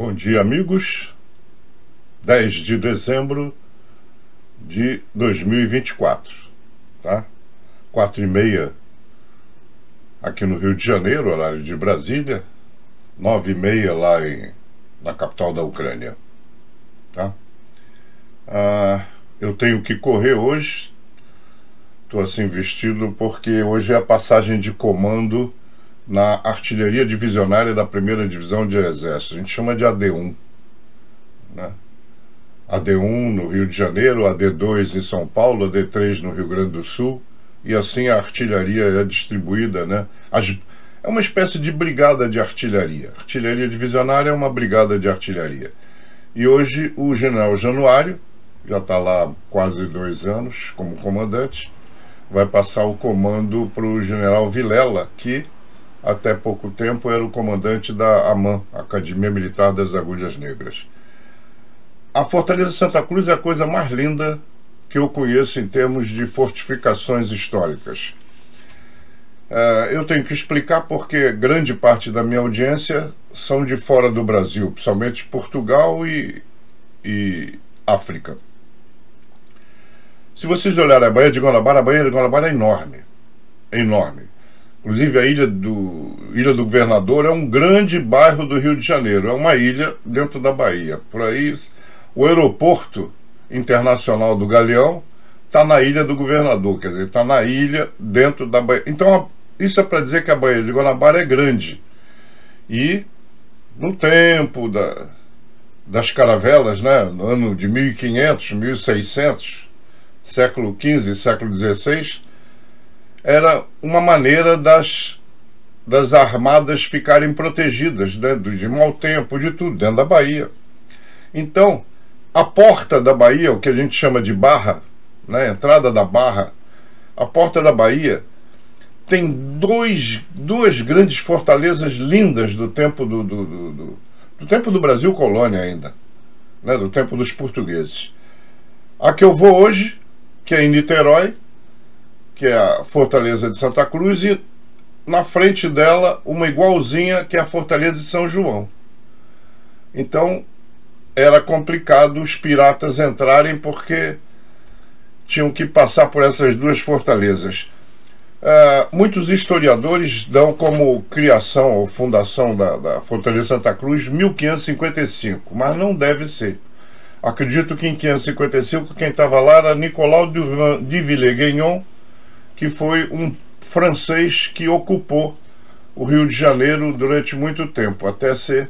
Bom dia, amigos. 10 de dezembro de 2024, tá? 4h30 aqui no Rio de Janeiro, horário de Brasília, 9h30 lá na capital da Ucrânia, tá? Eu tenho que correr hoje, estou assim vestido porque hoje é a passagem de comando na artilharia divisionária da 1ª Divisão de Exército. A gente chama de AD1, né? AD1 no Rio de Janeiro, AD2 em São Paulo, AD3 no Rio Grande do Sul, e assim a artilharia é distribuída, né? É uma espécie de brigada de artilharia. Artilharia divisionária é uma brigada de artilharia. E hoje o general Januário, já está lá há quase 2 anos como comandante, vai passar o comando para o general Vilela, que até pouco tempo era o comandante da AMAN, Academia Militar das Agulhas Negras. A Fortaleza Santa Cruz é a coisa mais linda que eu conheço em termos de fortificações históricas. Eu tenho que explicar porque grande parte da minha audiência são de fora do Brasil, principalmente Portugal e África. Se vocês olharem a Baía de Guanabara é enorme. É enorme. Inclusive a Ilha do Governador é um grande bairro do Rio de Janeiro. É uma ilha dentro da Bahia. Por aí, o aeroporto internacional do Galeão está na Ilha do Governador. Quer dizer, está na ilha dentro da Bahia. Então, isso é para dizer que a Baía de Guanabara é grande. E no tempo das caravelas, né, no ano de 1500, 1600, século XV, século XVI, era uma maneira das armadas ficarem protegidas, né, de mau tempo, de tudo, dentro da Bahia. Então, a porta da Bahia, o que a gente chama de barra, né, a entrada da barra, a porta da Bahia, tem duas grandes fortalezas lindas do tempo do tempo do Brasil colônia ainda, né, do tempo dos portugueses. A que eu vou hoje, que é em Niterói, que é a Fortaleza de Santa Cruz, e na frente dela uma igualzinha, que é a Fortaleza de São João. Então era complicado os piratas entrarem porque tinham que passar por essas duas fortalezas. Muitos historiadores dão como criação ou fundação da Fortaleza de Santa Cruz 1555, mas não deve ser. Acredito que em 1555 quem estava lá era Nicolau de Villeguignon, que foi um francês que ocupou o Rio de Janeiro durante muito tempo, até ser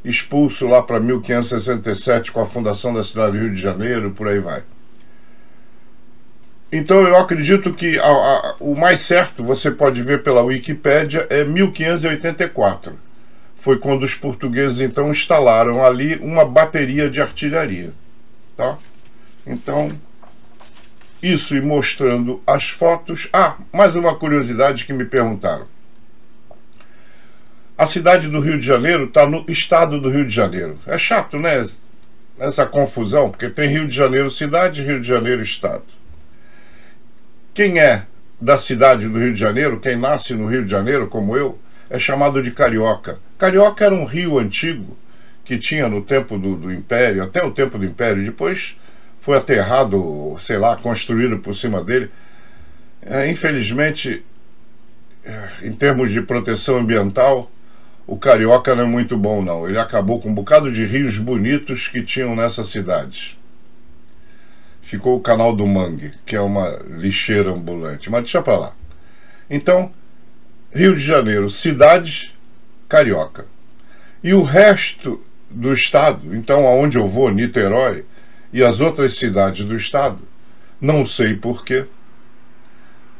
expulso lá para 1567 com a fundação da cidade do Rio de Janeiro, por aí vai. Então eu acredito que o mais certo, você pode ver pela Wikipédia, é 1584. Foi quando os portugueses então instalaram ali uma bateria de artilharia, tá? Então, isso, e mostrando as fotos. Mais uma curiosidade que me perguntaram. A cidade do Rio de Janeiro está no estado do Rio de Janeiro. É chato, né? Essa confusão, porque tem Rio de Janeiro cidade e Rio de Janeiro estado. Quem é da cidade do Rio de Janeiro, quem nasce no Rio de Janeiro, como eu, é chamado de carioca. Carioca era um rio antigo que tinha no tempo do Império, até o tempo do Império, depois foi aterrado, sei lá, construído por cima dele. Infelizmente, em termos de proteção ambiental, o carioca não é muito bom, não. Ele acabou com um bocado de rios bonitos que tinham nessas cidades. Ficou o Canal do Mangue, que é uma lixeira ambulante, mas deixa pra lá. Então, Rio de Janeiro, cidade carioca. E o resto do estado, então aonde eu vou, Niterói, e as outras cidades do estado, não sei porquê,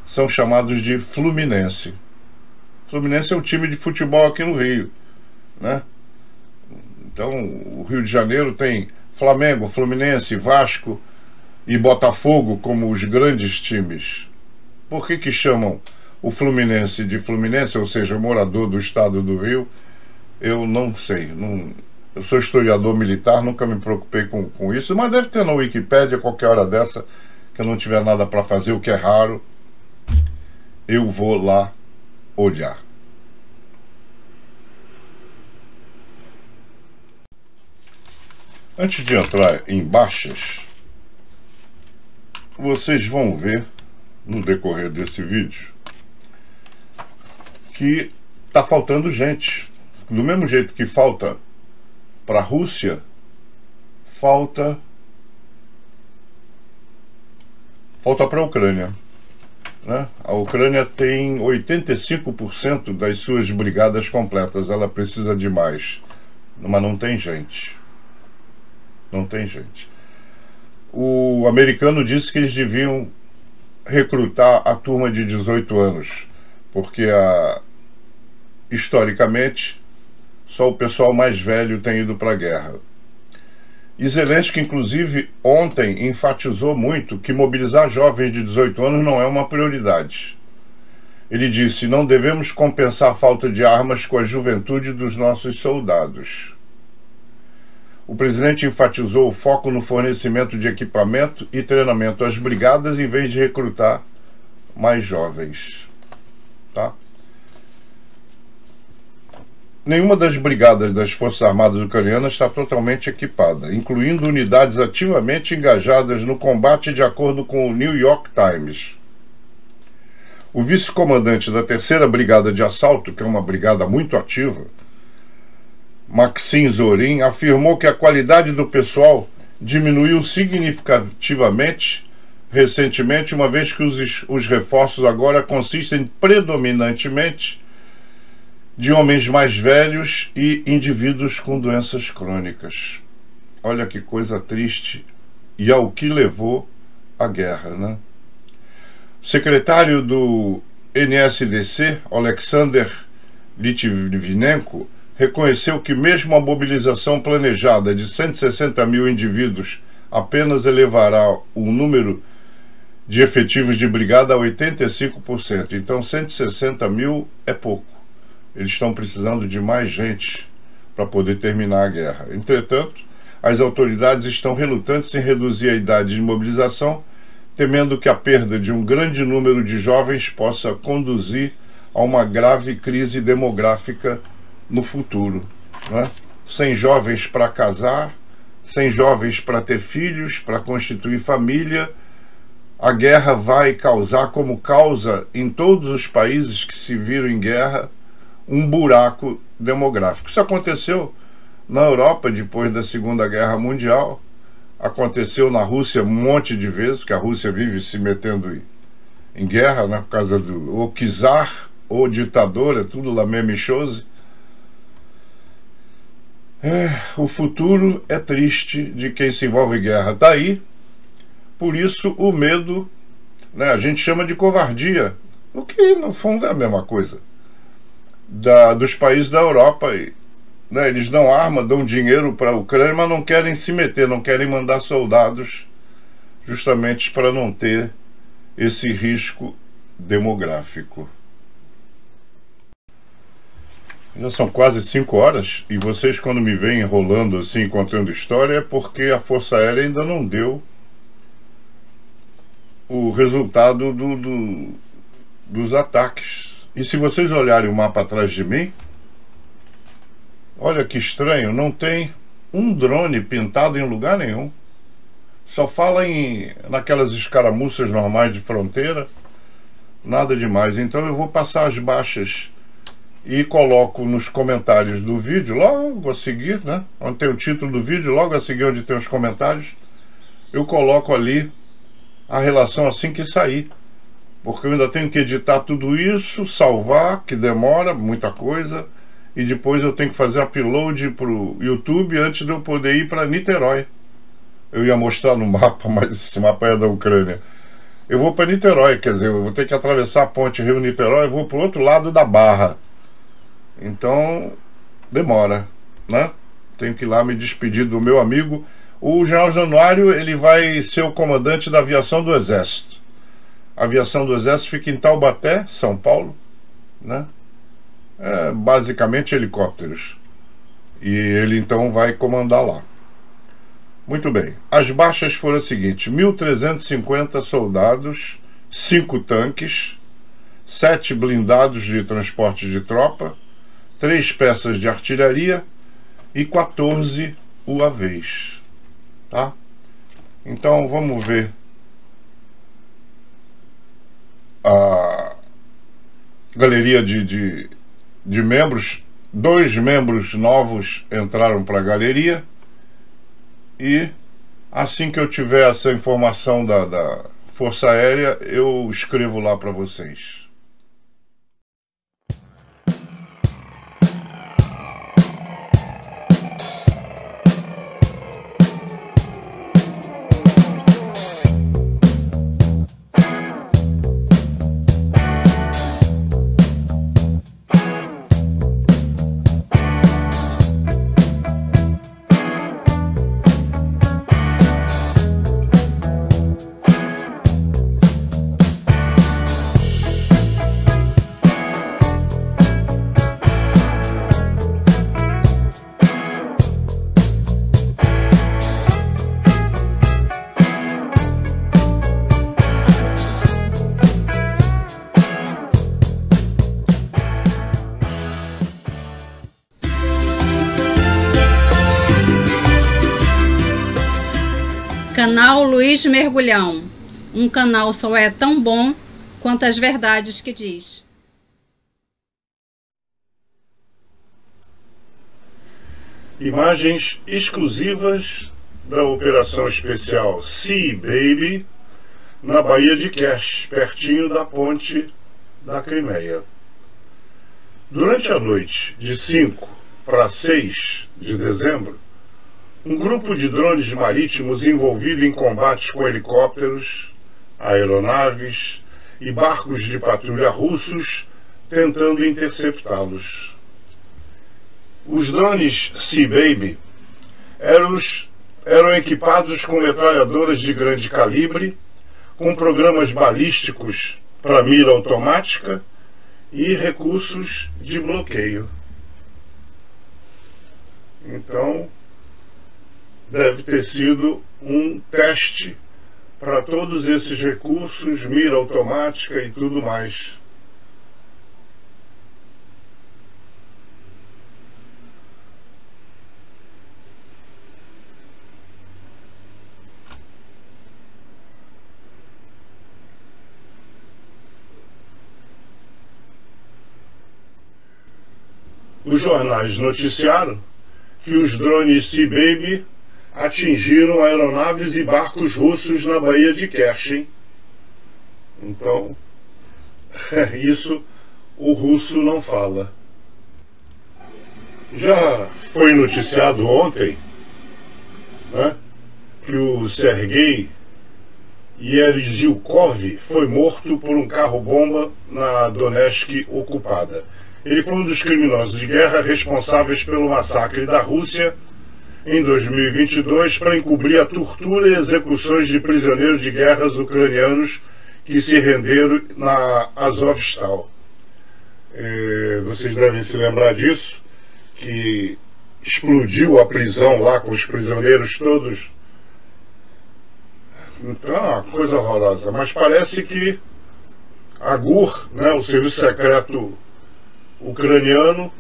são chamados de Fluminense. Fluminense é um time de futebol aqui no Rio, né? Então o Rio de Janeiro tem Flamengo, Fluminense, Vasco e Botafogo como os grandes times. Por que chamam o Fluminense de Fluminense, ou seja, morador do estado do Rio? Eu não sei. Eu sou historiador militar, nunca me preocupei com isso, mas deve ter na Wikipédia qualquer hora dessa que eu não tiver nada para fazer, o que é raro, eu vou lá olhar. Antes de entrar em baixas, vocês vão ver no decorrer desse vídeo que está faltando gente. Do mesmo jeito que falta para a Rússia, falta para a Ucrânia, né? A Ucrânia tem 85% das suas brigadas completas. Ela precisa de mais, mas não tem gente. Não tem gente. O americano disse que eles deviam recrutar a turma de 18 anos, porque historicamente só o pessoal mais velho tem ido para a guerra. E Zelensky, inclusive, ontem enfatizou muito que mobilizar jovens de 18 anos não é uma prioridade. Ele disse: não devemos compensar a falta de armas com a juventude dos nossos soldados. O presidente enfatizou o foco no fornecimento de equipamento e treinamento às brigadas em vez de recrutar mais jovens. Tá? Nenhuma das brigadas das Forças Armadas ucranianas está totalmente equipada, incluindo unidades ativamente engajadas no combate, de acordo com o New York Times. O vice-comandante da 3ª Brigada de Assalto, que é uma brigada muito ativa, Maxim Zorin, afirmou que a qualidade do pessoal diminuiu significativamente recentemente, uma vez que os reforços agora consistem predominantemente de homens mais velhos e indivíduos com doenças crônicas. Olha que coisa triste, e ao que levou a guerra, né? O secretário do NSDC, Alexander Litvinenko, reconheceu que mesmo a mobilização planejada de 160 mil indivíduos apenas elevará o número de efetivos de brigada a 85%. Então 160 mil é pouco. Eles estão precisando de mais gente para poder terminar a guerra. Entretanto, as autoridades estão relutantes em reduzir a idade de mobilização, temendo que a perda de um grande número de jovens possa conduzir a uma grave crise demográfica no futuro, né? Sem jovens para casar, sem jovens para ter filhos, para constituir família, a guerra vai causar, como causa em todos os países que se viram em guerra, um buraco demográfico. Isso aconteceu na Europa depois da Segunda Guerra Mundial, aconteceu na Rússia um monte de vezes, porque a Rússia vive se metendo em guerra, né, por causa do o czar, ou ditador, é tudo la même chose. O futuro é triste de quem se envolve em guerra. Está aí, por isso o medo, né, a gente chama de covardia, o que no fundo é a mesma coisa. Dos países da Europa, né, eles dão arma, dão dinheiro para a Ucrânia, mas não querem se meter, não querem mandar soldados, justamente para não ter esse risco demográfico. Já são quase 5 horas, e vocês, quando me veem enrolando assim, contando história, é porque a Força Aérea ainda não deu o resultado dos ataques. E se vocês olharem o mapa atrás de mim, olha que estranho, não tem um drone pintado em lugar nenhum. Só fala naquelas escaramuças normais de fronteira, nada demais. Então eu vou passar as baixas e coloco nos comentários do vídeo, logo a seguir, né, onde tem o título do vídeo, logo a seguir onde tem os comentários, eu coloco ali a relação assim que sair. Porque eu ainda tenho que editar tudo isso, salvar, que demora muita coisa, e depois eu tenho que fazer upload para o YouTube antes de eu poder ir para Niterói. Eu ia mostrar no mapa, mas esse mapa é da Ucrânia. Eu vou para Niterói, quer dizer, eu vou ter que atravessar a ponte Rio-Niterói e vou para o outro lado da Barra. Então, demora, né? Tenho que ir lá me despedir do meu amigo. O General Januário, ele vai ser o comandante da aviação do Exército. A aviação do Exército fica em Taubaté, São Paulo, né? Basicamente helicópteros. E ele então vai comandar lá. Muito bem. As baixas foram as seguintes: 1.350 soldados, 5 tanques, 7 blindados de transporte de tropa, 3 peças de artilharia e 14 UAVs. tá? Então vamos ver a galeria de membros. 2 membros novos entraram para a galeria, e assim que eu tiver essa informação da Força Aérea, eu escrevo lá para vocês. Canal Luiz Mergulhão. Um canal só é tão bom quanto as verdades que diz. Imagens exclusivas da operação especial Sea Baby na Baía de Kerch, pertinho da ponte da Crimeia. Durante a noite de 5 para 6 de dezembro, um grupo de drones marítimos envolvido em combates com helicópteros, aeronaves e barcos de patrulha russos tentando interceptá-los. Os drones Sea Baby eram equipados com metralhadoras de grande calibre, com programas balísticos para mira automática e recursos de bloqueio. Então, deve ter sido um teste para todos esses recursos, mira automática e tudo mais. Os jornais noticiaram que os drones Sea Baby atingiram aeronaves e barcos russos na Baía de Kerch. Então, isso o russo não fala. Já foi noticiado ontem, né, que o Sergei Yerzhikov foi morto por um carro-bomba na Donetsk ocupada. Ele foi um dos criminosos de guerra responsáveis pelo massacre da Rússia em 2022 para encobrir a tortura e execuções de prisioneiros de guerra ucranianos que se renderam na Azovstal. Vocês devem se lembrar disso, que explodiu a prisão lá com os prisioneiros todos. Então é uma coisa horrorosa. Mas parece que a GUR, né, o serviço secreto ucraniano,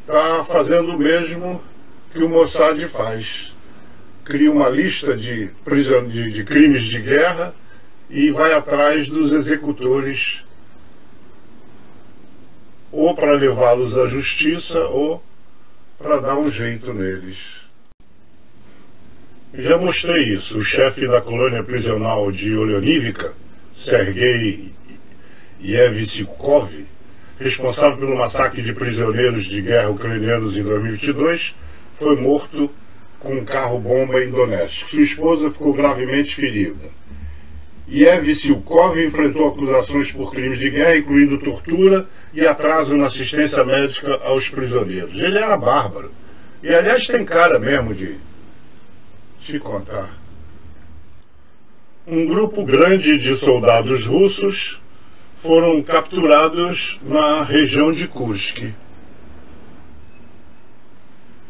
está fazendo o mesmo que o Mossad faz. Cria uma lista de crimes de guerra e vai atrás dos executores, ou para levá-los à justiça ou para dar um jeito neles. Já mostrei isso. O chefe da colônia prisional de Oleonivka, Sergei Yerzhikov, responsável pelo massacre de prisioneiros de guerra ucranianos em 2022, foi morto com um carro-bomba em Donetsk. Sua esposa ficou gravemente ferida. Yerzhikov enfrentou acusações por crimes de guerra, incluindo tortura e atraso na assistência médica aos prisioneiros. Ele era bárbaro. E, aliás, tem cara mesmo de te contar. Um grupo grande de soldados russos foram capturados na região de Kursk.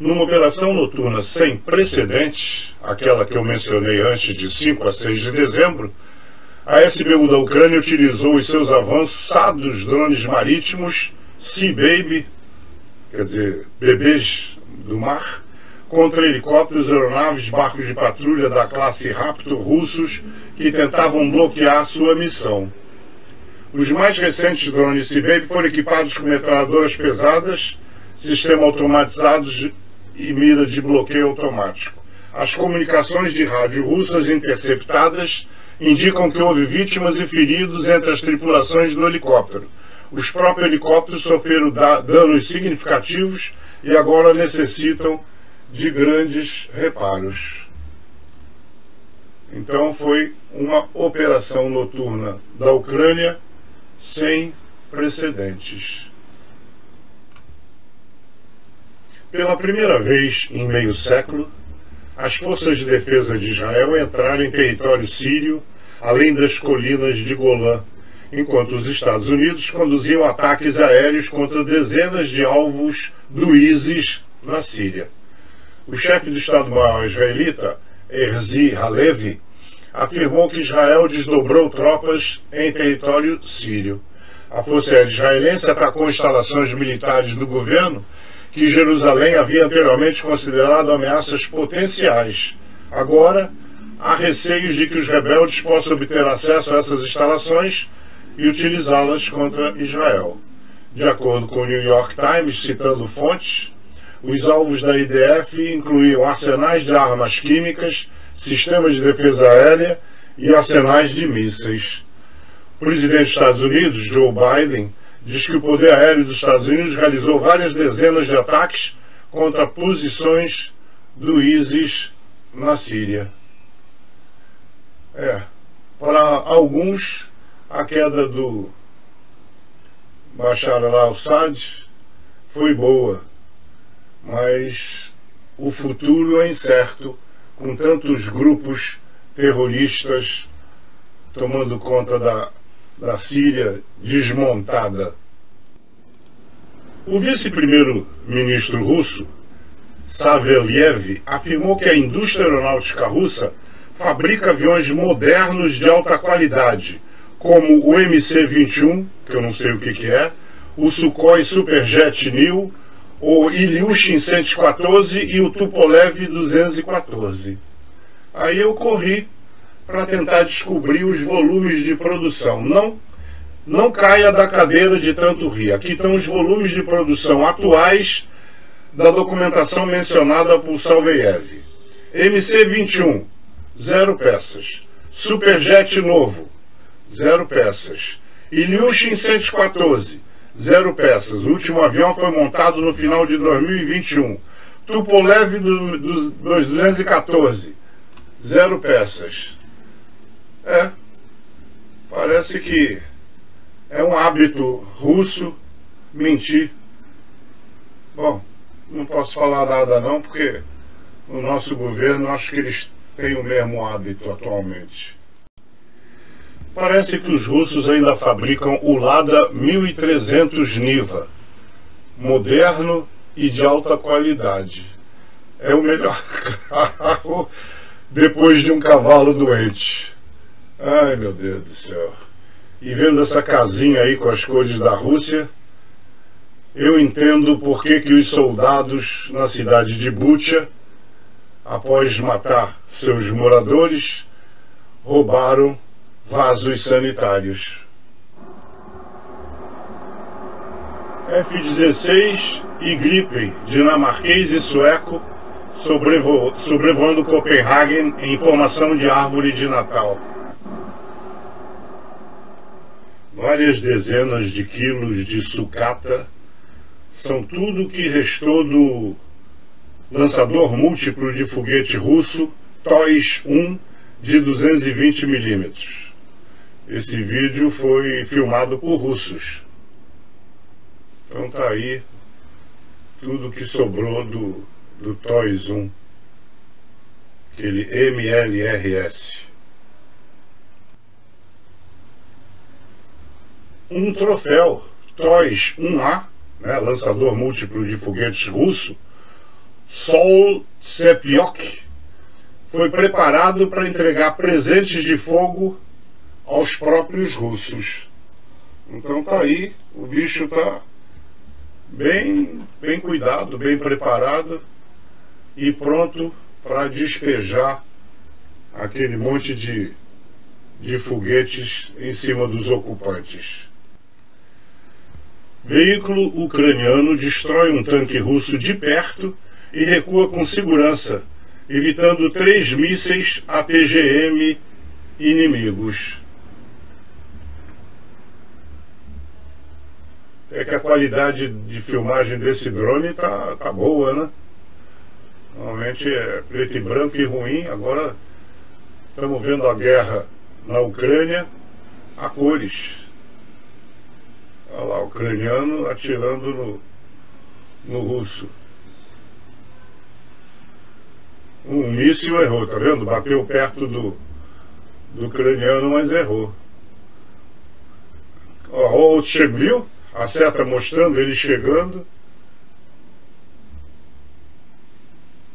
Numa operação noturna sem precedentes, aquela que eu mencionei antes, de 5 a 6 de dezembro, a SBU da Ucrânia utilizou os seus avançados drones marítimos Sea Baby, quer dizer, bebês do mar, contra helicópteros, aeronaves, barcos de patrulha da classe Raptor russos que tentavam bloquear sua missão. Os mais recentes drones Sea-Baby foram equipados com metralhadoras pesadas, sistemas automatizados e mira de bloqueio automático. As comunicações de rádio russas interceptadas indicam que houve vítimas e feridos entre as tripulações do helicóptero. Os próprios helicópteros sofreram danos significativos e agora necessitam de grandes reparos. Então foi uma operação noturna da Ucrânia sem precedentes. Pela primeira vez em meio século, as forças de defesa de Israel entraram em território sírio, além das colinas de Golã, enquanto os Estados Unidos conduziam ataques aéreos contra dezenas de alvos do ISIS na Síria. O chefe do Estado-Maior israelita, Herzi Halevi, afirmou que Israel desdobrou tropas em território sírio. A Força Aérea Israelense atacou instalações militares do governo que Jerusalém havia anteriormente considerado ameaças potenciais. Agora, há receios de que os rebeldes possam obter acesso a essas instalações e utilizá-las contra Israel. De acordo com o New York Times, citando fontes, os alvos da IDF incluíam arsenais de armas químicas, sistemas de defesa aérea e arsenais de mísseis. O presidente dos Estados Unidos, Joe Biden, diz que o poder aéreo dos Estados Unidos realizou várias dezenas de ataques contra posições do ISIS na Síria. Para alguns, a queda do Bashar al-Assad foi boa, mas o futuro é incerto, com tantos grupos terroristas tomando conta da Síria desmontada. O vice-primeiro-ministro russo, Saveliev, afirmou que a indústria aeronáutica russa fabrica aviões modernos de alta qualidade, como o MC-21, que eu não sei o que é, o Sukhoi Superjet New, o Ilyushin 114 e o Tupolev 214. Aí eu corri para tentar descobrir os volumes de produção. Não caia da cadeira de tanto rir. Aqui estão os volumes de produção atuais da documentação mencionada por Saveliev. MC-21, 0 peças. Superjet novo, 0 peças. Ilyushin 114, 0 peças. O último avião foi montado no final de 2021. Tupolev 214, 0 peças. Parece que é um hábito russo mentir. Bom, não posso falar nada não, porque o nosso governo, acho que eles têm o mesmo hábito atualmente. Parece que os russos ainda fabricam o Lada 1300 Niva, moderno e de alta qualidade. É o melhor carro depois de um cavalo doente. Ai, meu Deus do céu. E vendo essa casinha aí com as cores da Rússia, eu entendo por que os soldados na cidade de Bucha, após matar seus moradores, roubaram vasos sanitários. F-16 e Gripen, dinamarquês e sueco, sobrevoando Copenhague em formação de árvore de Natal. Várias dezenas de quilos de sucata são tudo que restou do lançador múltiplo de foguete russo TOIS-1 de 220 mm. Esse vídeo foi filmado por russos. Então tá aí tudo que sobrou do TOIS-1, aquele MLRS. Um troféu TOIS-1A, lançador múltiplo de foguetes russo, Sol Tsepiok, foi preparado para entregar presentes de fogo aos próprios russos. Então tá aí, o bicho tá bem cuidado, bem preparado. e pronto para despejar aquele monte de foguetes em cima dos ocupantes. Veículo ucraniano destrói um tanque russo de perto e recua com segurança, evitando 3 mísseis ATGM inimigos. É que a qualidade de filmagem desse drone tá boa, né? Normalmente é preto e branco e ruim. Agora estamos vendo a guerra na Ucrânia a cores. Olha lá, o ucraniano atirando no russo. Um míssil errou, tá vendo? Bateu perto do ucraniano, mas errou. Ó, o outro chegou, viu? A seta mostrando ele chegando.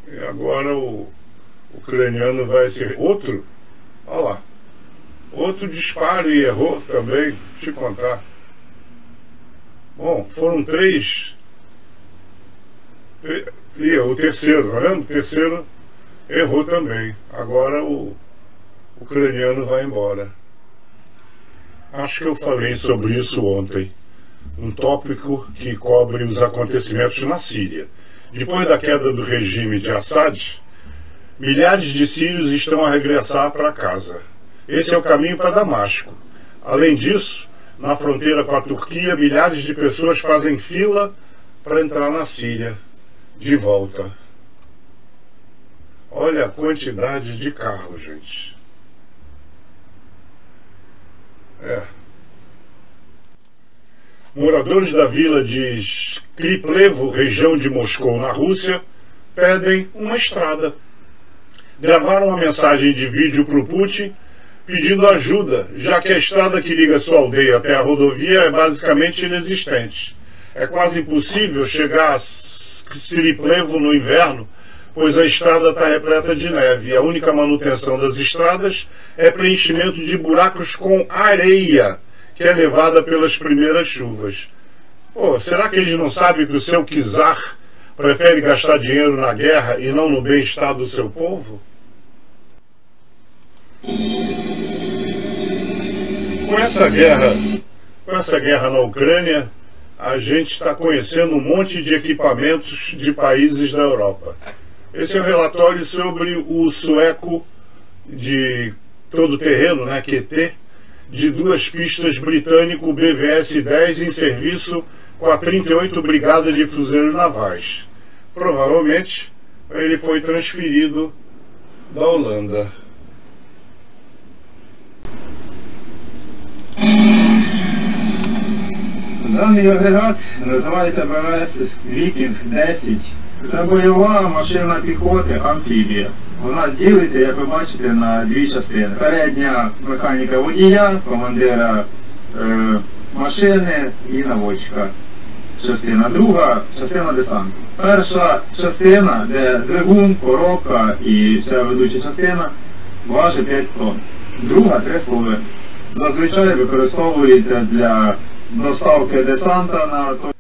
E agora o ucraniano vai ser outro. Olha lá. Outro disparo e errou também. Deixa eu te contar. Bom, foram 3. E o terceiro, tá vendo? O terceiro errou também. Agora o ucraniano vai embora. Acho que eu falei sobre isso ontem. Um tópico que cobre os acontecimentos na Síria. Depois da queda do regime de Assad, milhares de sírios estão a regressar para casa. Esse é o caminho para Damasco. Além disso, na fronteira com a Turquia, milhares de pessoas fazem fila para entrar na Síria de volta. Olha a quantidade de carros, gente. Moradores da vila de Skriplevo, região de Moscou, na Rússia, pedem uma estrada. Gravaram uma mensagem de vídeo para o Putin pedindo ajuda, já que a estrada que liga sua aldeia até a rodovia é basicamente inexistente. É quase impossível chegar a Skriplevo no inverno, pois a estrada está repleta de neve e a única manutenção das estradas é preenchimento de buracos com areia, que é levada pelas primeiras chuvas. Pô, será que eles não sabem que o seu czar prefere gastar dinheiro na guerra e não no bem-estar do seu povo? Com essa guerra na Ucrânia, a gente está conhecendo um monte de equipamentos de países da Europa. Esse é um relatório sobre o sueco de todo terreno, né, QT, de 2 pistas britânico BVS-10 em serviço com a 38 Brigada de Fuzileiros Navais. Provavelmente ele foi transferido da Holanda. Даний агрегат називається БВС «Вікінг-10». Це бойова машина піхоти амфібія. Вона ділиться, як ви бачите, на 2 частини. Передня механіка водія, командира машини і наводчика частина. Друга частина десанту. Перша частина, де двигун, коробка і вся ведуча частина, важить 5 тонн. Друга 3,5. Зазвичай використовується для доставки десанта на...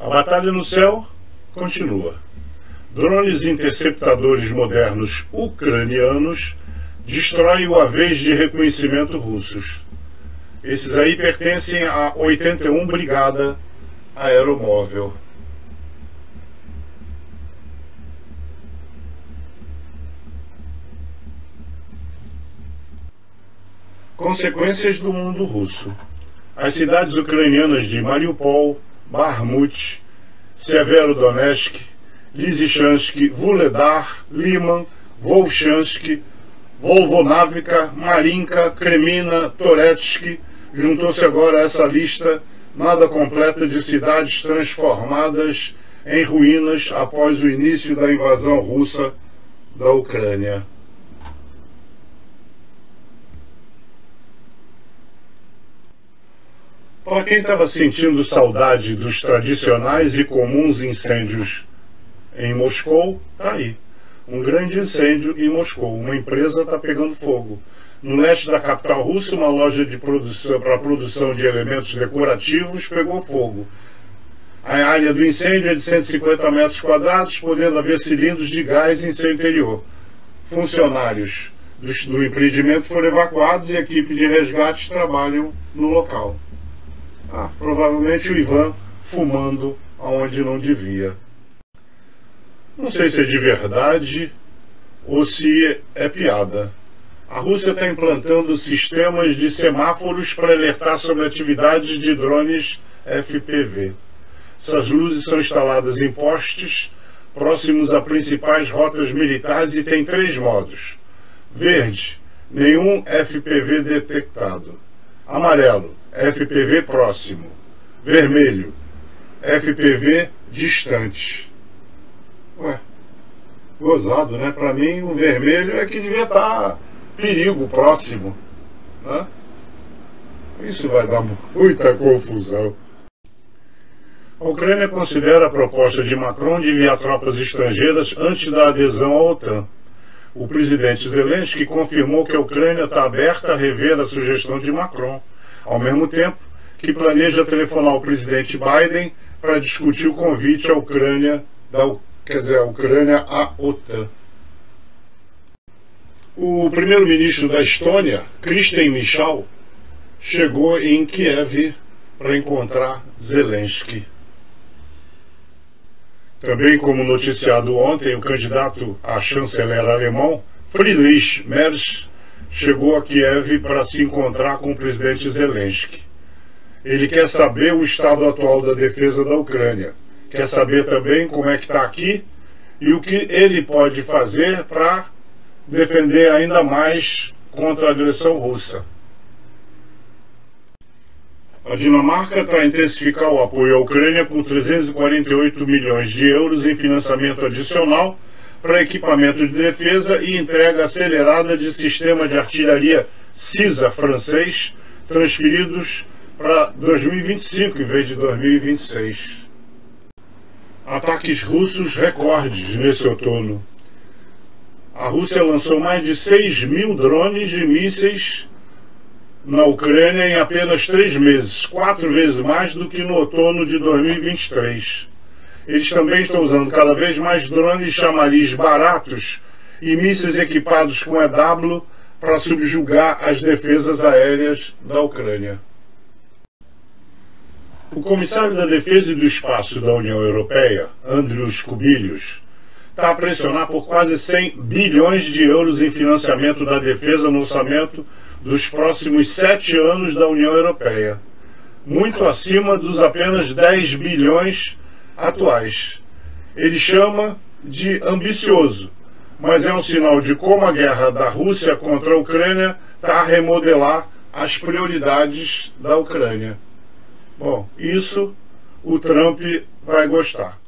A batalha no céu continua. Drones interceptadores modernos ucranianos destroem UAVs de reconhecimento russos. Esses aí pertencem à 81 Brigada Aeromóvel. Consequências do mundo russo. As cidades ucranianas de Mariupol, Bakhmut, Severodonetsk, Lysychansk, Vuhledar, Liman, Volchansk, Volvonavka, Marinka, Kremina, Toretsk, juntou-se agora a essa lista nada completa de cidades transformadas em ruínas após o início da invasão russa da Ucrânia. Para quem estava sentindo saudade dos tradicionais e comuns incêndios em Moscou, tá aí. Um grande incêndio em Moscou. Uma empresa está pegando fogo. No leste da capital russa, uma loja de produção para produção de elementos decorativos pegou fogo. A área do incêndio é de 150 metros quadrados, podendo haver cilindros de gás em seu interior. Funcionários do empreendimento foram evacuados e equipes de resgate trabalham no local. Provavelmente o Ivan fumando onde não devia. Não sei se é de verdade ou se é piada. A Rússia está implantando sistemas de semáforos para alertar sobre atividades de drones FPV. Essas luzes são instaladas em postes próximos a principais rotas militares e tem 3 modos. Verde, nenhum FPV detectado. Amarelo, FPV próximo. Vermelho, FPV distante. Ué, gozado, né? Para mim o vermelho é que devia estar perigo próximo, né? Isso vai dar muita confusão. A Ucrânia considera a proposta de Macron de enviar tropas estrangeiras antes da adesão à OTAN. O presidente Zelensky confirmou que a Ucrânia está aberta a rever a sugestão de Macron, ao mesmo tempo que planeja telefonar ao presidente Biden para discutir o convite à Ucrânia, a Ucrânia à OTAN. O primeiro-ministro da Estônia, Kristen Michal, chegou em Kiev para encontrar Zelensky. Também, como noticiado ontem, o candidato a chanceler alemão, Friedrich Merz, chegou a Kiev para se encontrar com o presidente Zelensky. Ele quer saber o estado atual da defesa da Ucrânia, quer saber também como é que está aqui e o que ele pode fazer para defender ainda mais contra a agressão russa. A Dinamarca está a intensificar o apoio à Ucrânia com 348 milhões de euros em financiamento adicional para equipamento de defesa e entrega acelerada de sistema de artilharia CISA francês, transferidos para 2025 em vez de 2026. Ataques russos recordes nesse outono. A Rússia lançou mais de 6.000 drones e mísseis na Ucrânia em apenas 3 meses, 4 vezes mais do que no outono de 2023. Eles também estão usando cada vez mais drones chamariz baratos e mísseis equipados com EW para subjugar as defesas aéreas da Ucrânia. O comissário da Defesa e do Espaço da União Europeia, Andrius Kubilius, está a pressionar por quase 100 bilhões de euros em financiamento da defesa no orçamento dos próximos 7 anos da União Europeia, muito acima dos apenas 10 bilhões atuais. Ele chama de ambicioso, mas é um sinal de como a guerra da Rússia contra a Ucrânia está a remodelar as prioridades da Ucrânia. Bom, isso o Trump vai gostar.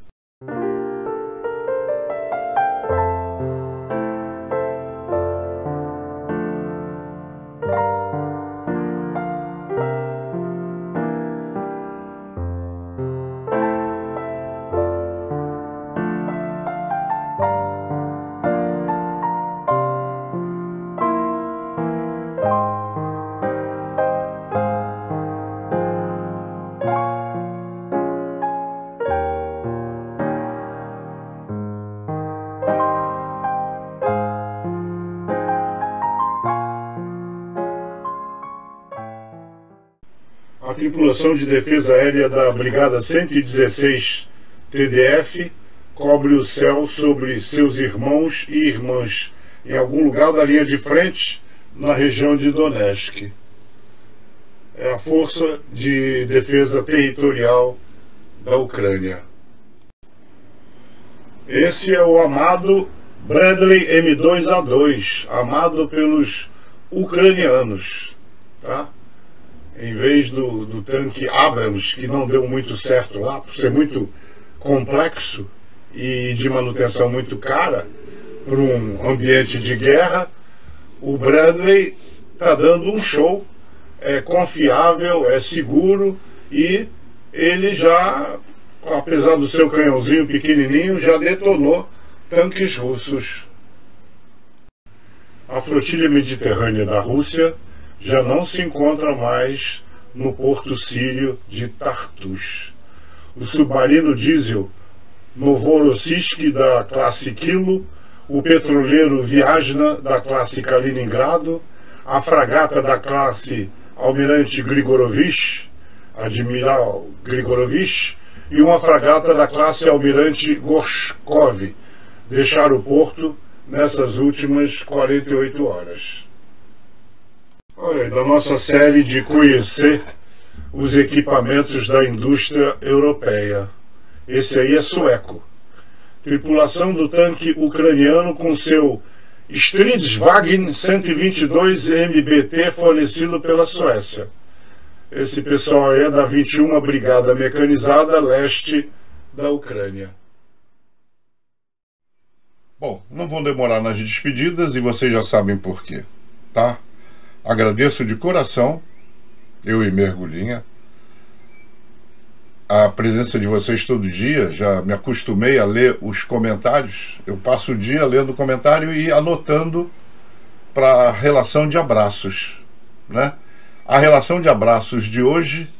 A tripulação de defesa aérea da Brigada 116 TDF cobre o céu sobre seus irmãos e irmãs em algum lugar da linha de frente na região de Donetsk. É a Força de Defesa Territorial da Ucrânia. Esse é o amado Bradley M2A2, amado pelos ucranianos, tá? Em vez do tanque Abrams, que não deu muito certo lá, por ser muito complexo e de manutenção muito cara para um ambiente de guerra, o Bradley está dando um show, é confiável, é seguro e ele já, apesar do seu canhãozinho pequenininho, já detonou tanques russos. A flotilha mediterrânea da Rússia já não se encontra mais no porto sírio de Tartus. o submarino diesel Novorossiysk da classe Kilo, o petroleiro Viasna da classe Kaliningrado, a fragata da classe Almirante Grigorovich, Admiral Grigorovich, e uma fragata da classe Almirante Gorshkov deixaram o porto nessas últimas 48 horas. Olha, da nossa série de conhecer os equipamentos da indústria europeia. Esse aí é sueco. Tripulação do tanque ucraniano com seu Stridsvagn 122 MBT fornecido pela Suécia. Esse pessoal aí é da 21ª Brigada Mecanizada Leste da Ucrânia. Bom, não vou demorar nas despedidas e vocês já sabem por quê, tá? Agradeço de coração, eu e Mergulhinha, a presença de vocês todo dia. Já me acostumei a ler os comentários. Eu passo o dia lendo o comentário e anotando para a relação de abraços, né? A relação de abraços de hoje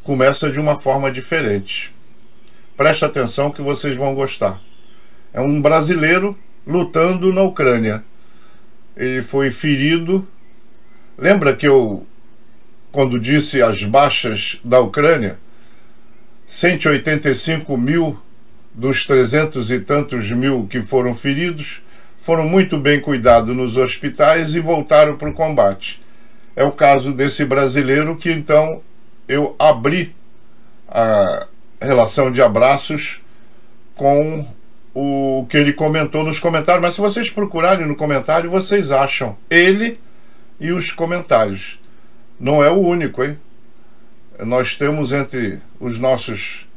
começa de uma forma diferente. Presta atenção que vocês vão gostar. É um brasileiro lutando na Ucrânia. Ele foi ferido. Lembra que eu, quando disse as baixas da Ucrânia, 185 mil dos 300 e tantos mil que foram feridos foram muito bem cuidados nos hospitais e voltaram para o combate. É o caso desse brasileiro que então eu abri a relação de abraços com o que ele comentou nos comentários. Mas se vocês procurarem no comentário, vocês acham ele e os comentários. Não é o único, hein? Nós temos entre os nossos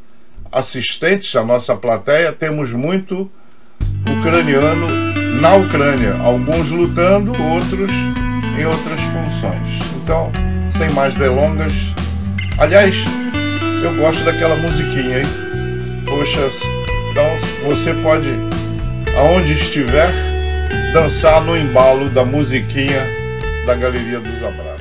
assistentes, a nossa plateia, temos muito ucraniano na Ucrânia. Alguns lutando, outros em outras funções. Então, sem mais delongas. Aliás, eu gosto daquela musiquinha, hein? Poxa, então você pode, aonde estiver, dançar no embalo da musiquinha da Galeria dos Abraços.